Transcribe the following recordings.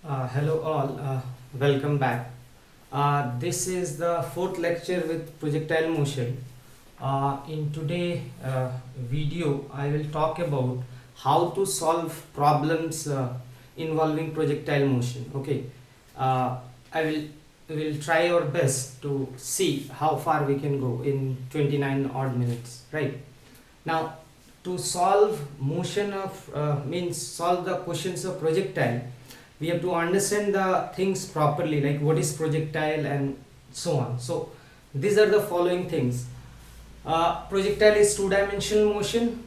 Hello all, welcome back. This is the fourth lecture with projectile motion. In today video, I will talk about how to solve problems involving projectile motion. Okay, I will try our best to see how far we can go in 29 odd minutes. Right now, to solve motion of means solve the questions of projectile, we have to understand the things properly, like what is projectile and so on. So these are the following things. Projectile is two-dimensional motion,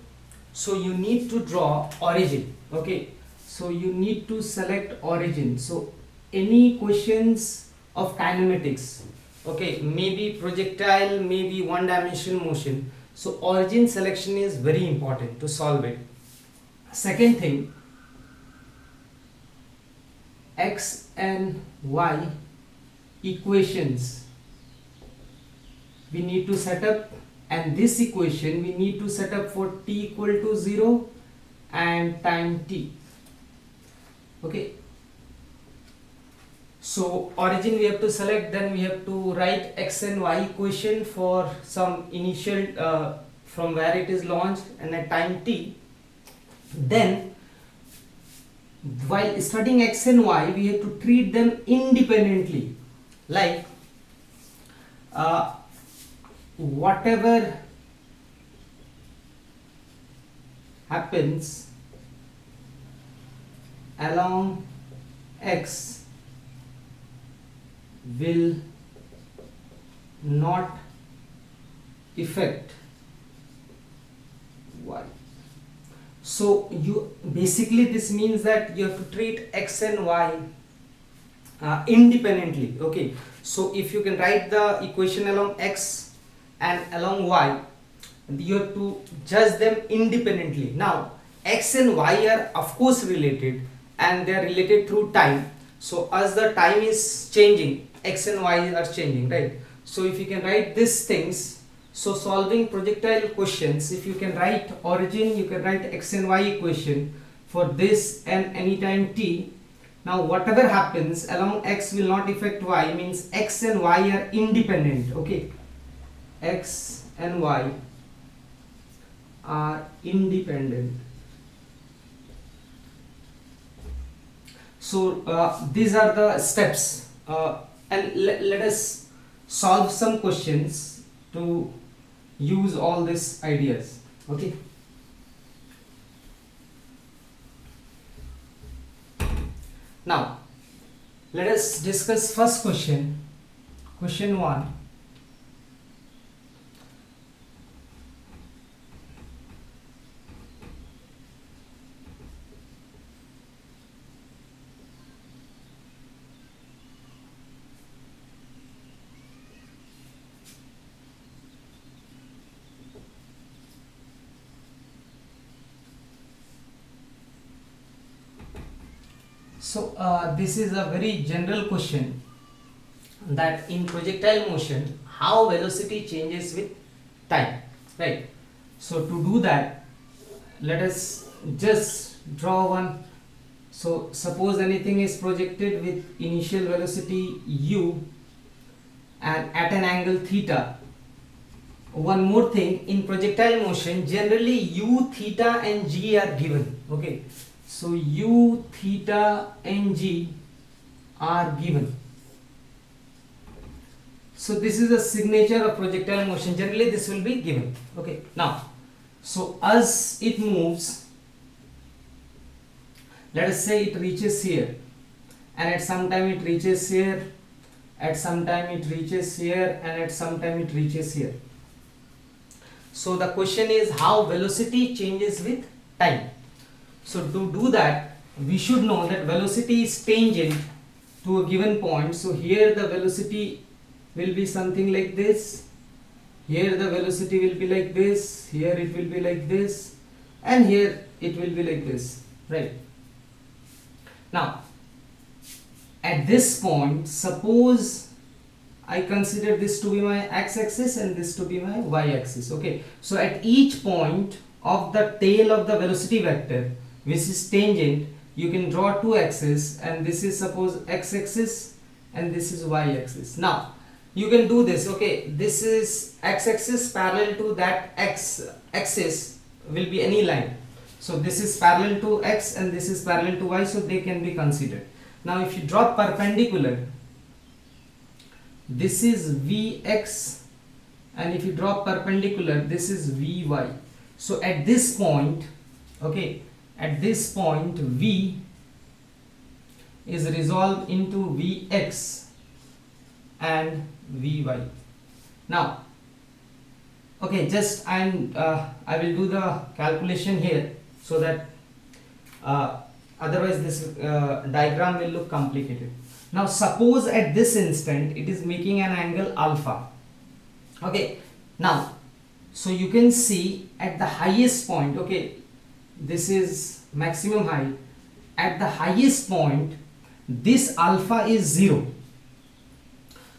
so you need to draw origin. Okay, so you need to select origin. So any questions of kinematics, okay, maybe projectile, maybe one-dimensional motion, so origin selection is very important to solve it. Second thing, x and y equations we need to set up, and this equation we need to set up for t equal to 0 and time t. Okay, so origin we have to select, then we have to write x and y equation for some initial from where it is launched and at time t. Then while studying x and y, we have to treat them independently, like whatever happens along x will not affect y. So you basically, this means that you have to treat x and y independently. Okay, so if you can write the equation along x and along y, you have to judge them independently. Now x and y are of course related, and they are related through time. So as the time is changing, x and y are changing, right? So if you can write these things, so solving projectile questions, if you can write origin, you can write x and y equation for this and any time t. Now whatever happens along x will not affect y, means x and y are independent. Okay, x and y are independent. So these are the steps, and let us solve some questions to use all these ideas. Okay, now let us discuss first question. Question 1. So this is a very general question, that in projectile motion how velocity changes with time, right? So to do that, let us just draw one. So suppose anything is projected with initial velocity u and at an angle theta. One more thing, in projectile motion generally u, theta and g are given. Okay, so u, theta and g are given. So this is a signature of projectile motion, generally this will be given. Okay, now so as it moves, let us say it reaches here, and at some time it reaches here, at some time it reaches here, and at some time it reaches here. So the question is how velocity changes with time. So to do that, we should know that velocity is tangent to a given point. So here the velocity will be something like this, here the velocity will be like this, here it will be like this, and here it will be like this, right? Now at this point, suppose I consider this to be my x-axis and this to be my y-axis. Okay, so at each point of the tail of the velocity vector, which is tangent, you can draw two axes, and this is suppose x-axis and this is y-axis. Now you can do this. Okay, this is x-axis parallel to that x-axis will be any line. So this is parallel to x and this is parallel to y, so they can be considered. Now if you draw perpendicular, this is Vx, and if you draw perpendicular, this is Vy. So at this point, okay, at this point V is resolved into Vx and Vy. Now, okay, just I will do the calculation here, so that otherwise this diagram will look complicated. Now suppose at this instant it is making an angle alpha. Okay, now so you can see at the highest point, okay, this is maximum height, at the highest point this alpha is 0.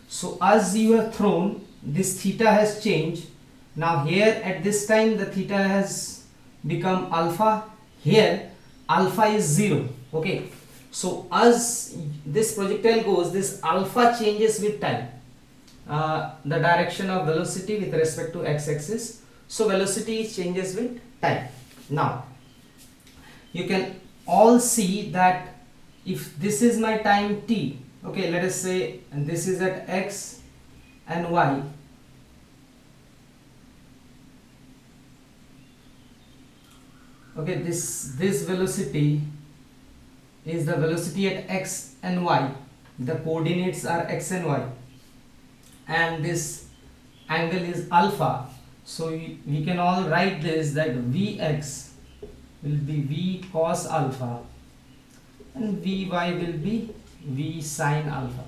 So as you have thrown, this theta has changed. Now here at this time the theta has become alpha, here alpha is 0. Okay, so as this projectile goes, this alpha changes with time, the direction of velocity with respect to x-axis. So velocity changes with time. Now you can all see that if this is my time t, okay, let us say, and this is at x and y, okay, this velocity is the velocity at x and y, the coordinates are x and y, and this angle is alpha. So we can all write this, that Vx will be V cos alpha and Vy will be V sin alpha,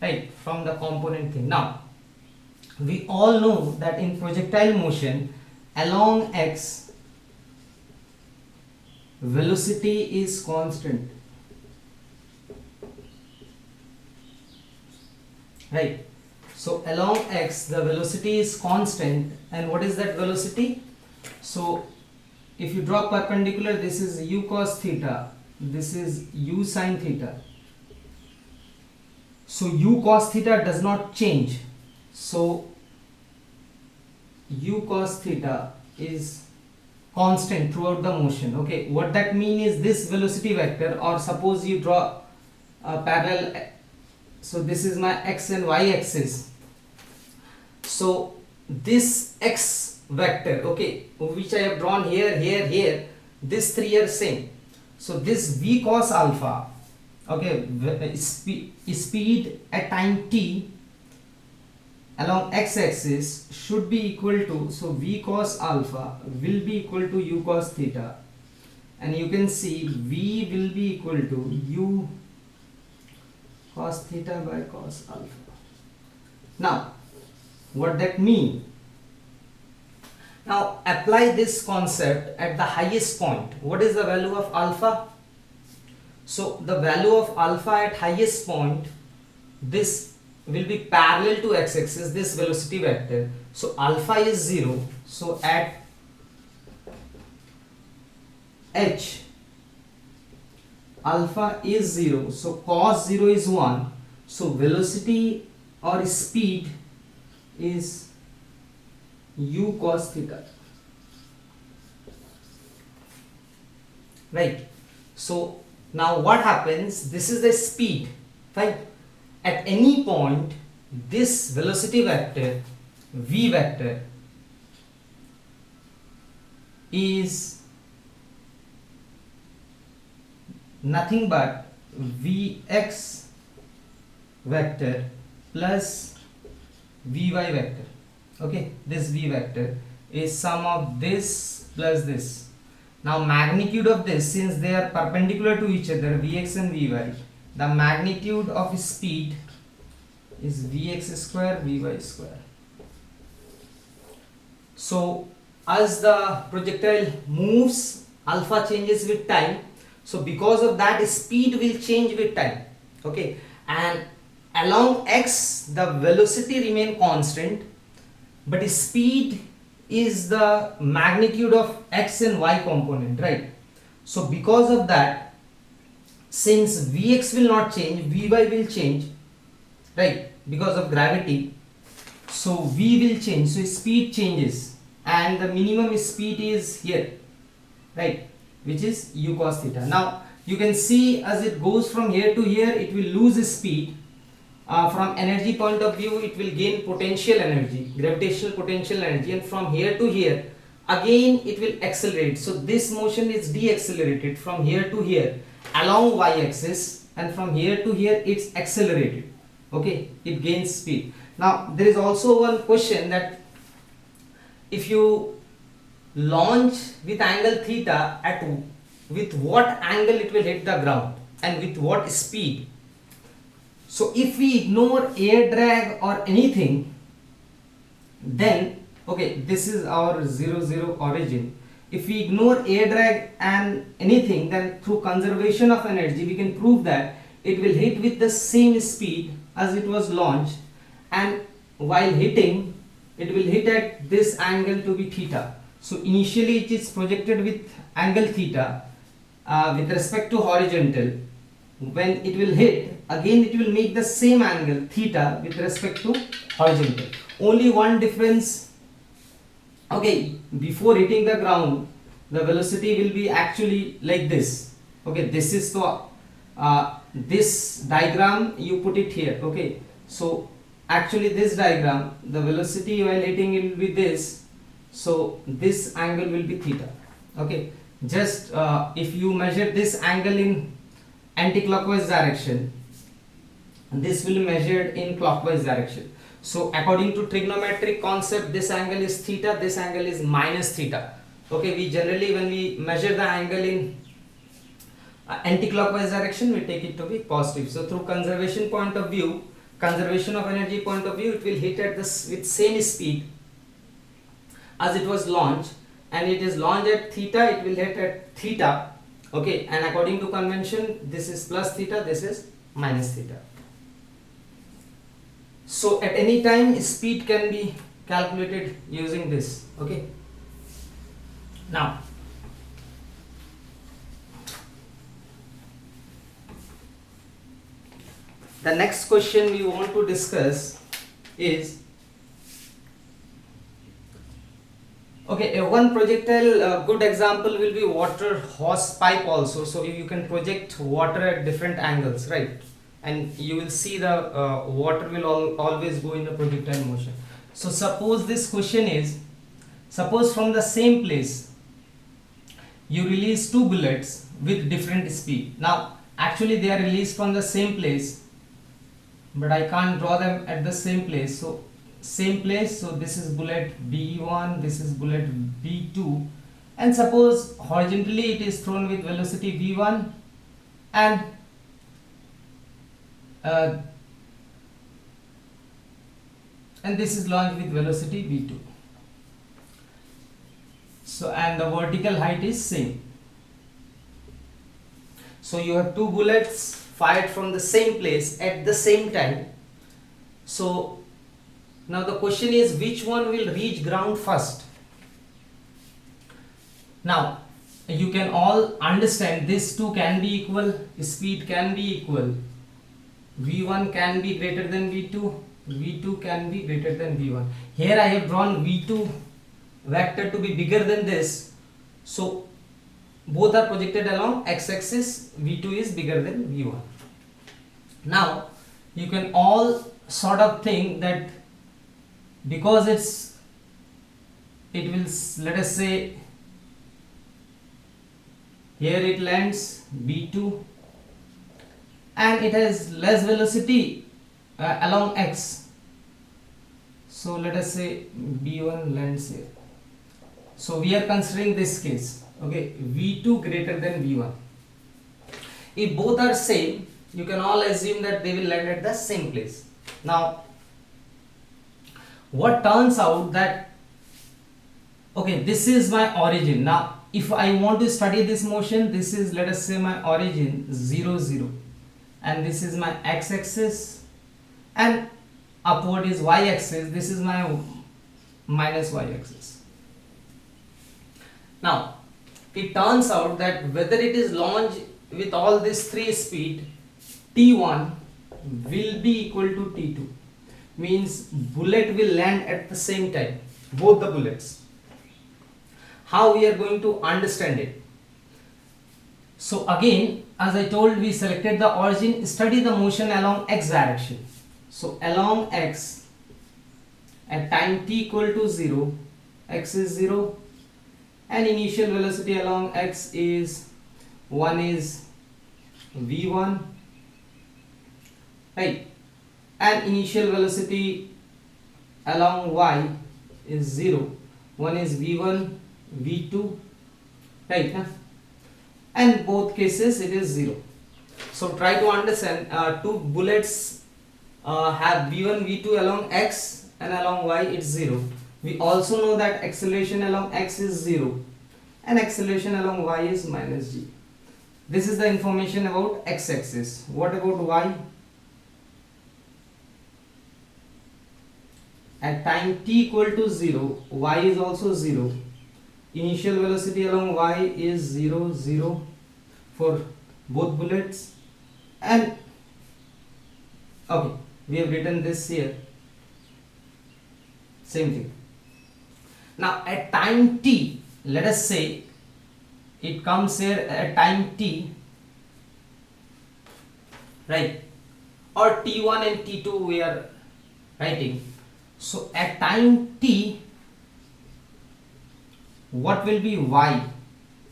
right, from the component thing. Now we all know that in projectile motion along x, velocity is constant, right? So along x the velocity is constant, and what is that velocity? So if you draw perpendicular, this is u cos theta, this is u sin theta. So u cos theta does not change, so u cos theta is constant throughout the motion. Okay, what that means is this velocity vector, or suppose you draw a parallel, so this is my x and y axis, so this x vector, okay, which I have drawn here, here, this three are same. So this v cos alpha, okay, speed at time t along x-axis should be equal to, so v cos alpha will be equal to u cos theta, and you can see v will be equal to u cos theta by cos alpha. Now what that mean? Now apply this concept at the highest point. What is the value of alpha? So the value of alpha at highest point, this will be parallel to x-axis, this velocity vector. So alpha is 0. So at h, alpha is 0. So cos 0 is 1. So velocity or speed is u cos theta, right? So now what happens? This is the speed, right? At any point this velocity vector v vector is nothing but vx vector plus vy vector. Okay, this v vector is sum of this plus this. Now magnitude of this, since they are perpendicular to each other, vx and vy, the magnitude of speed is vx square vy square. So as the projectile moves, alpha changes with time, so because of that speed will change with time. Okay, and along x the velocity remain constant, but speed is the magnitude of x and y component, right? So because of that since Vx will not change, Vy will change, right, because of gravity. So V will change, so speed changes, and the minimum speed is here, right, which is u cos theta. Now you can see as it goes from here to here, it will lose speed. From energy point of view, it will gain potential energy, gravitational potential energy, and from here to here again it will accelerate. So this motion is deaccelerated from here to here along y-axis, and from here to here it's accelerated. Okay, it gains speed. Now there is also one question that if you launch with angle theta, at with what angle it will hit the ground and with what speed. So if we ignore air drag or anything, then okay, this is our 0 origin. If we ignore air drag and anything, then through conservation of energy we can prove that it will hit with the same speed as it was launched, and while hitting it will hit at this angle to be theta. So initially it is projected with angle theta with respect to horizontal. When it will hit, again it will make the same angle theta with respect to horizontal. Only one difference, okay, before hitting the ground the velocity will be actually like this. Okay, this is so this diagram you put it here. Okay, so actually this diagram, the velocity while hitting it will be this, so this angle will be theta. Okay, just if you measure this angle in anti-clockwise direction, this will be measured in clockwise direction. So according to trigonometric concept, this angle is theta, this angle is minus theta. Okay, we generally, when we measure the angle in anti-clockwise direction, we take it to be positive. So through conservation point of view, conservation of energy point of view, it will hit at this with same speed as it was launched, and it is launched at theta, it will hit at theta. Okay, and according to convention, this is plus theta, this is minus theta. So at any time speed can be calculated using this. Okay, now the next question we want to discuss is, okay, one projectile good example will be water hose pipe also. So you can project water at different angles, right, and you will see the water will always go in the projectile motion. So suppose this question is, suppose from the same place you release two bullets with different speed. Now actually they are released from the same place, but I can't draw them at the same place. So same place, so this is bullet B1, this is bullet B2, and suppose horizontally it is thrown with velocity V1 and this is launched with velocity V2. So and the vertical height is same. So you have two bullets fired from the same place at the same time. So now the question is, which one will reach ground first? Now you can all understand these two can be equal, speed can be equal, V1 can be greater than V2, V2 can be greater than V1. Here I have drawn V2 vector to be bigger than this, so both are projected along x-axis, V2 is bigger than V1. Now you can all sort of think that because it will, let us say here it lands B2 and it has less velocity along x, so let us say B1 lands here. So we are considering this case, okay, V2 greater than V1. If both are same, you can all assume that they will land at the same place. Now what turns out that, okay, this is my origin. Now if I want to study this motion, this is, let us say, my origin 0 0, and this is my x-axis and upward is y-axis, this is my minus y-axis. Now it turns out that whether it is launched with all this three speed, T1 will be equal to T2, means bullet will land at the same time, both the bullets. How we are going to understand it? So again, as I told, we selected the origin, study the motion along x direction. So along x at time t equal to 0, x is 0, and initial velocity along x is 1 is v1, right, and initial velocity along y is 0, 1 is v1, v2, right, and both cases it is 0. So try to understand, two bullets have v1, v2 along x and along y it's 0. We also know that acceleration along x is 0 and acceleration along y is minus g. This is the information about x-axis. What about y? At time t equal to 0, y is also 0. Initial velocity along y is 0, 0 for both bullets, and okay, we have written this here, same thing. Now at time t, let us say it comes here at time t, right, or t1 and t2 we are writing. So at time t, what will be y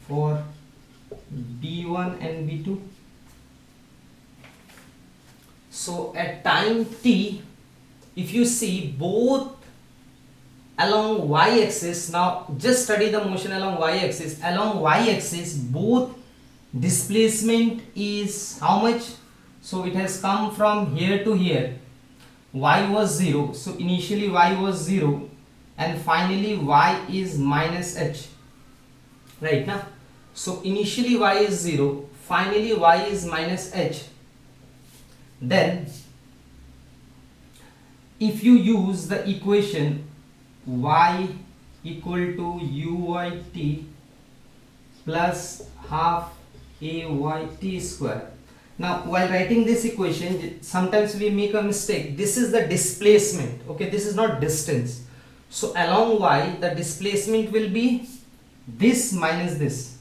for b1 and b2? So at time t, if you see both along y-axis, now just study the motion along y-axis. Along y-axis, both displacement is how much? So it has come from here to here. Y was 0, so initially y was 0, and finally y is minus h, right now. So initially y is 0, finally y is minus h. Then if you use the equation y equal to uyt plus half ayt square. Now while writing this equation, sometimes we make a mistake. This is the displacement, okay, this is not distance. So along y, the displacement will be this minus this,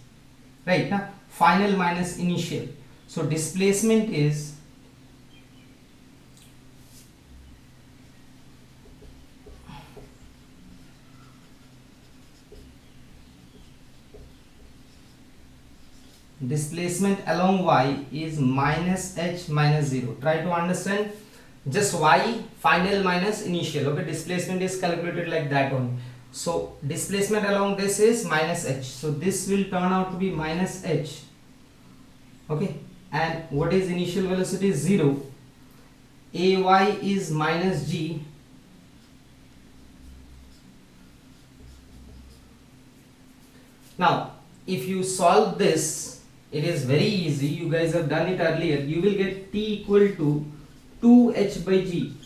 right, now final minus initial. So displacement is along y is minus h minus 0. Try to understand, just y final minus initial, okay, displacement is calculated like that only. So displacement along this is minus h, so this will turn out to be minus h, okay, and what is initial velocity? 0. Ay is minus g, now if you solve this, it is very easy, you guys have done it earlier. You will get t equal to 2h by g.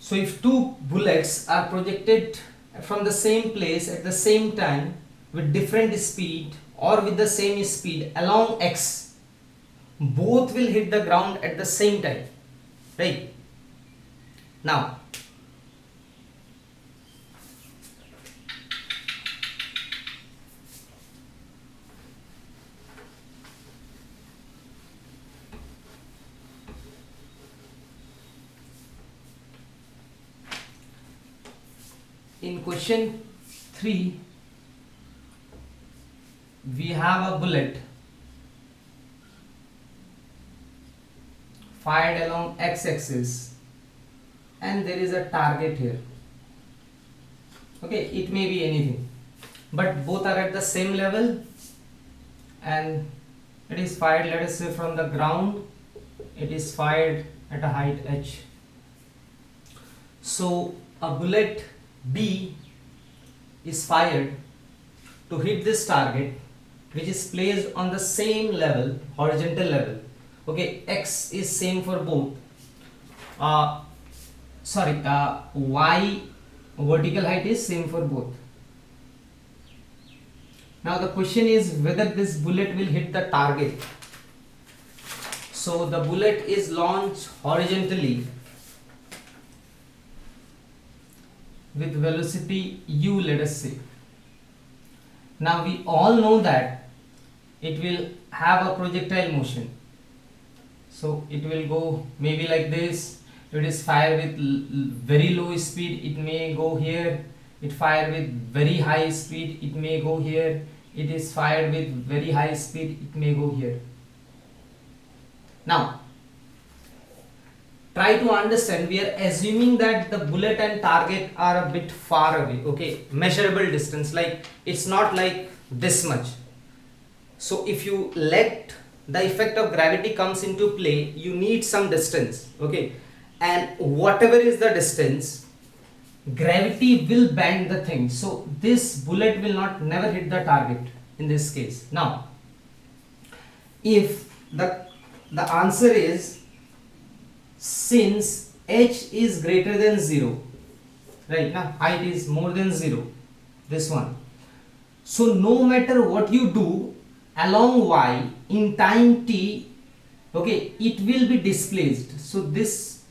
So if two bullets are projected from the same place at the same time with different speed or with the same speed along x, both will hit the ground at the same time, right? Now in question 3, we have a bullet fired along x-axis and there is a target here, okay, it may be anything, but both are at the same level and it is fired, let us say from the ground, it is fired at a height h. So a bullet B is fired to hit this target, which is placed on the same level, horizontal level, okay, x is same for both, y vertical height is same for both. Now the question is whether this bullet will hit the target. So the bullet is launched horizontally with velocity u, let us say. Now we all know that it will have a projectile motion. So it will go maybe like this. If it is fired with very low speed, it may go here. It fired with very high speed, it may go here. It is fired with very high speed, it may go here. Now try to understand, we are assuming that the bullet and target are a bit far away, okay, measurable distance, like it's not like this much. So if you let the effect of gravity comes into play, you need some distance, okay, and whatever is the distance, gravity will bend the thing, so this bullet will not never hit the target in this case. Now if the answer is, since h is greater than 0, right, now height is more than 0, this one, so no matter what you do along y in time t, okay, it will be displaced. So this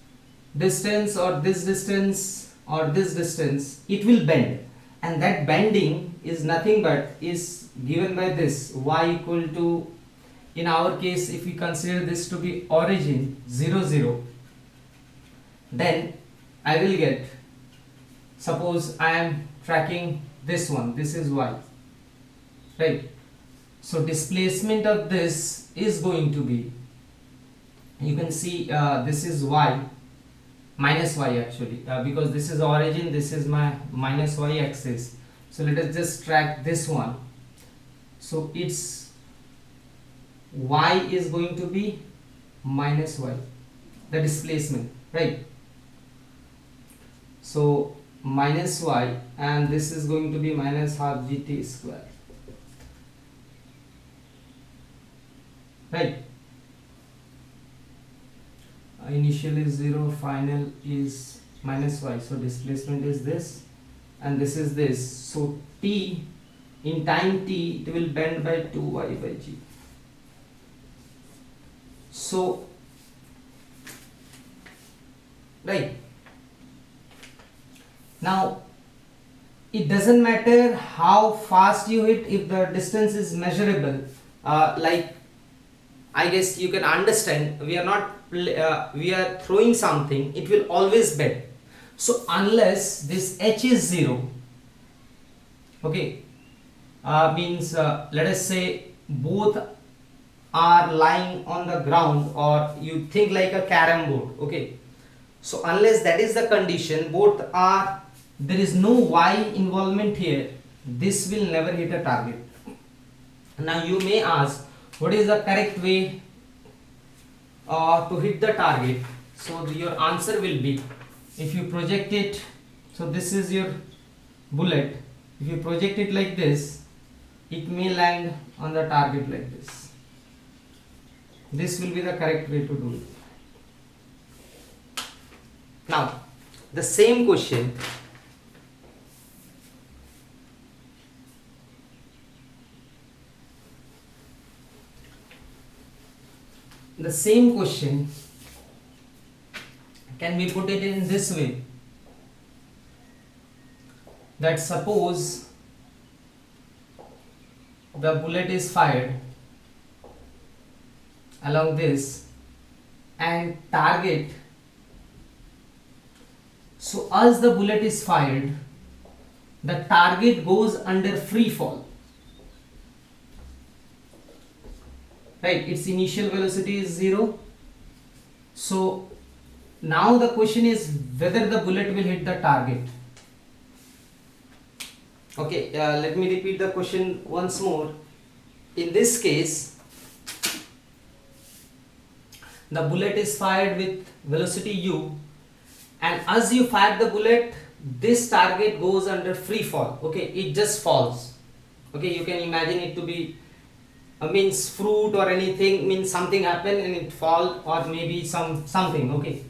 distance or this distance or this distance, it will bend, and that bending is nothing but is given by this y equal to, in our case if we consider this to be origin 0 0, then I will get, suppose I am tracking this one, this is y, right, so displacement of this is going to be, you can see this is y, minus y actually, because this is origin, this is my minus y axis. So let us just track this one. So its y is going to be minus y, the displacement, right? So minus y, and this is going to be minus half gt square, right? Initial is 0, final is minus y, so displacement is this and this is this. So t, in time t, it will bend by 2y by g. So right now it doesn't matter how fast you hit if the distance is measurable. Like I guess you can understand, we are not we are throwing something, it will always bend. So unless this h is 0, okay, means let us say both are lying on the ground, or you think like a carom board, okay, so unless that is the condition, both are, there is no y involvement here, this will never hit a target. Now you may ask, what is the correct way to hit the target? So your answer will be, if you project it, so this is your bullet, if you project it like this, it may land on the target like this. This will be the correct way to do it. Now the same question, can we put it in this way, that suppose the bullet is fired along this and target, so as the bullet is fired, the target goes under free fall, right, its initial velocity is 0. So now the question is whether the bullet will hit the target. Okay, let me repeat the question once more. In this case, the bullet is fired with velocity u, and as you fire the bullet, this target goes under free fall, okay, it just falls, okay, you can imagine it to be means fruit or anything, means something happen and it fall, or maybe something, okay.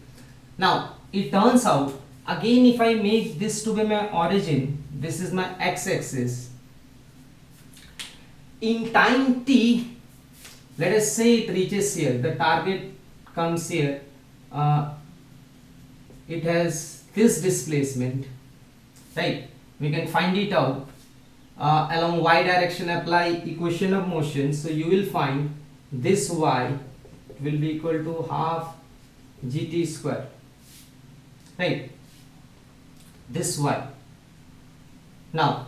Now it turns out, again if I make this to be my origin, this is my x-axis, in time t, let us say it reaches here, the target comes here, it has this displacement, right? We can find it out. Along y direction apply equation of motion, so you will find this y will be equal to half gt square, right? This y. Now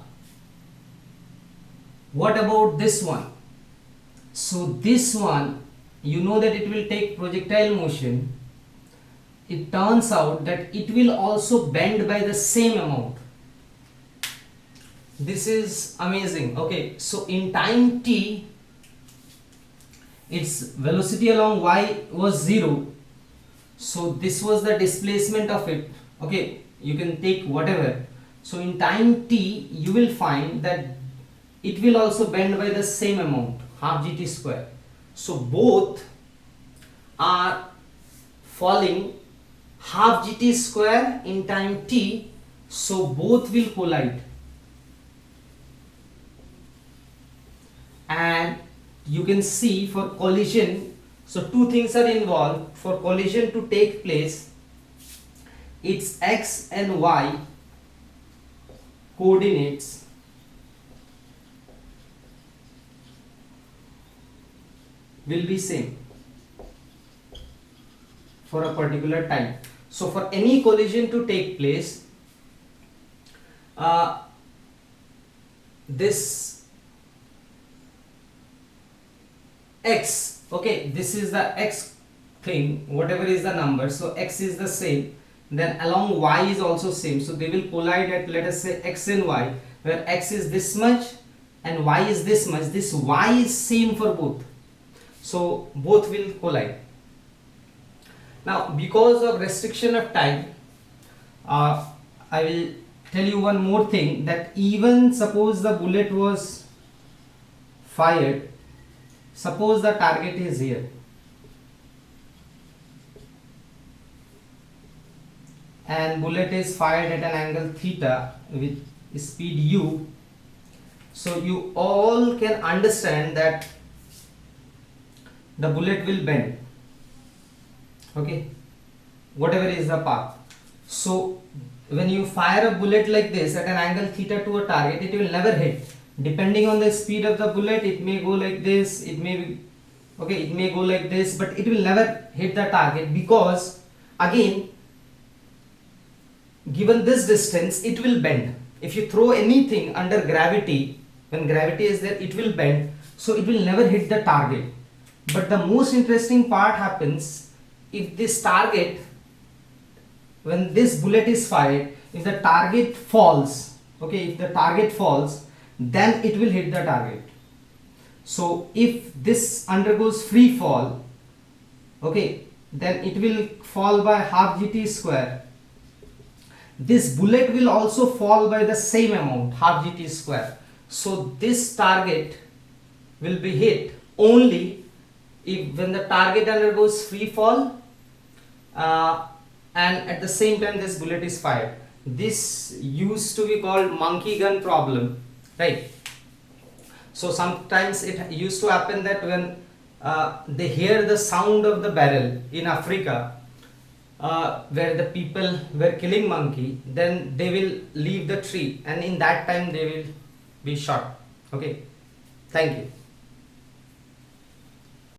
what about this one? So this one, you know that it will take projectile motion. It turns out that it will also bend by the same amount. This is amazing. Okay, so in time t, its velocity along y was 0, so this was the displacement of it. Okay, you can take whatever. So in time t, you will find that it will also bend by the same amount, half gt square. So both are falling half gt square in time t, so both will collide. And you can see for collision, so two things are involved. For collision to take place, its x and y coordinates will be same for a particular time. So for any collision to take place, this x, okay, this is the x thing, whatever is the number, so x is the same, then along y is also same, so they will collide at, let us say, x and y, where x is this much and y is this much. This y is same for both, so both will collide. Now because of restriction of time, I will tell you one more thing, that even suppose the bullet was fired, suppose the target is here and bullet is fired at an angle theta with speed u, so you all can understand that the bullet will bend, okay, whatever is the path. So when you fire a bullet like this at an angle theta to a target, it will never hit. Depending on the speed of the bullet, it may go like this, it may be, okay, it may go like this, but it will never hit the target, because again, given this distance, it will bend. If you throw anything under gravity, when gravity is there, it will bend, so it will never hit the target. But the most interesting part happens if this target, when this bullet is fired, if the target falls, okay, if the target falls, then it will hit the target. So if this undergoes free fall, okay, then it will fall by half gt square. This bullet will also fall by the same amount, half gt square. So this target will be hit only if when the target undergoes free fall and at the same time this bullet is fired. This used to be called monkey gun problem, right? So sometimes it used to happen that when they hear the sound of the barrel in Africa, where the people were killing monkey, then they will leave the tree and in that time they will be shot. Okay, thank you.